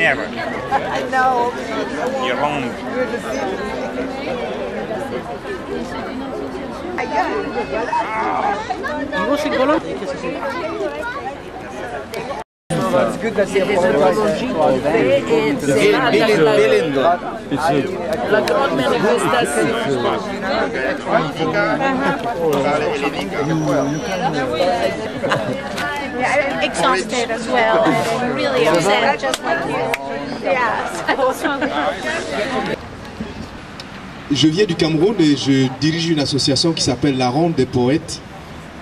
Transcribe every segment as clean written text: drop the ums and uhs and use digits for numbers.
never. I know. You're home. It's good that c'est la grande manifestation. I'm exhausted as well and really upset, just like you. Yeah, Je viens du Cameroun et je dirige une association qui s'appelle la Ronde des Poètes,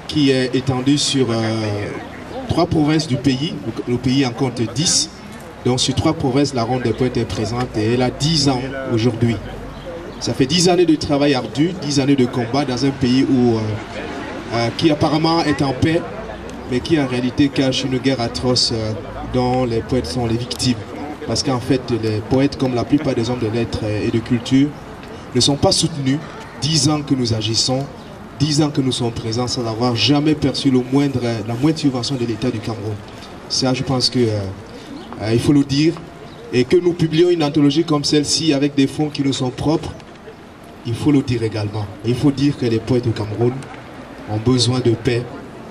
qui est étendue sur 3 provinces du pays. Le pays en compte 10. Donc sur 3 provinces, la Ronde des Poètes est présente et elle a 10 ans aujourd'hui. Ça fait 10 années de travail ardu, 10 années de combat dans un pays qui apparemment est en paix, mais qui en réalité cache une guerre atroce dont les poètes sont les victimes. Parce qu'en fait, les poètes, comme la plupart des hommes de lettres et de culture, ne sont pas soutenus. 10 ans que nous agissons, 10 ans que nous sommes présents sans avoir jamais perçu la moindre subvention de l'État du Cameroun. Ça, je pense que il faut le dire. Et que nous publions une anthologie comme celle-ci avec des fonds qui nous sont propres, il faut le dire également. Il faut dire que les poètes du Cameroun ont besoin de paix.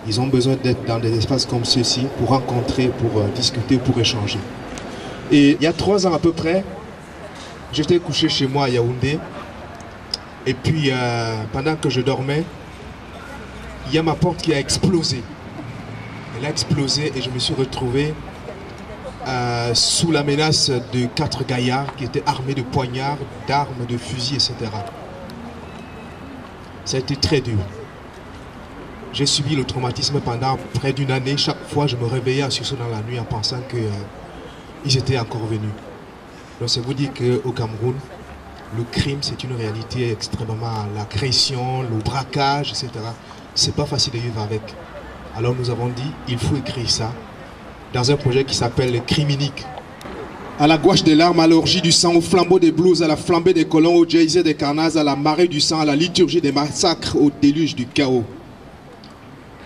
Ils ont besoin d'être dans des espaces comme ceux-ci pour rencontrer, pour discuter, pour échanger. Et il y a 3 ans à peu près, j'étais couché chez moi à Yaoundé. Et puis, pendant que je dormais, il y a ma porte qui a explosé. Elle a explosé et je me suis retrouvé sous la menace de 4 gaillards qui étaient armés de poignards, d'armes, de fusils, etc. Ça a été très dur. J'ai subi le traumatisme pendant près d'une année. Chaque fois, je me réveillais en sursaut dans la nuit en pensant qu'ils étaient encore venus. Donc, c'est vous dire qu'au Cameroun, le crime, c'est une réalité extrêmement... L'agression, le braquage, etc. C'est pas facile de vivre avec. Alors, nous avons dit, il faut écrire ça dans un projet qui s'appelle Criminique. À la gouache des larmes, à l'orgie du sang, au flambeau des blouses, à la flambée des colons, au jazz des carnazes, à la marée du sang, à la liturgie des massacres, au déluge du chaos.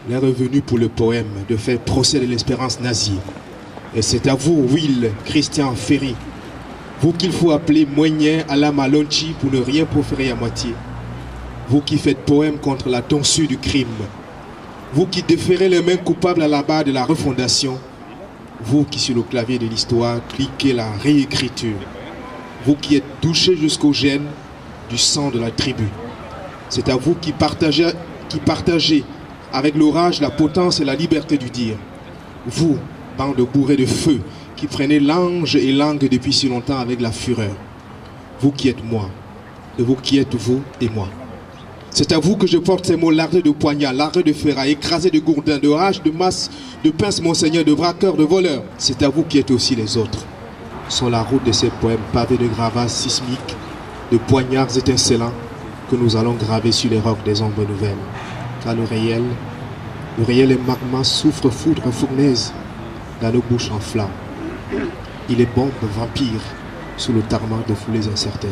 L'heure est venue pour le poème de faire procès de l'espérance nazie. Et c'est à vous, Will Christian Ferry, vous qu'il faut appeler moignet à la Malonchi pour ne rien proférer à moitié. Vous qui faites poème contre la tonsure du crime. Vous qui déférez les mains coupables à la barre de la refondation. Vous qui sur le clavier de l'histoire cliquez la réécriture. Vous qui êtes touchés jusqu'au gène du sang de la tribu. C'est à vous qui partagez avec l'orage la potence et la liberté du dire. Vous, bande bourrée de feu, qui freinez l'ange et langue depuis si longtemps avec la fureur. Vous qui êtes moi, et vous qui êtes vous et moi. C'est à vous que je porte ces mots lardés de poignards, lardés de ferrailles, écrasés de gourdins, de haches, de masses, de pinces, monseigneur, de braqueurs, de voleurs. C'est à vous qui êtes aussi les autres. Sur la route de ces poèmes pavés de gravats sismiques, de poignards étincelants, que nous allons graver sur les rocs des ombres nouvelles. Car le réel et magma souffre foudre fournaise dans nos bouches en flammes. Il est bombe vampire sous le tarmac de foulées incertaines.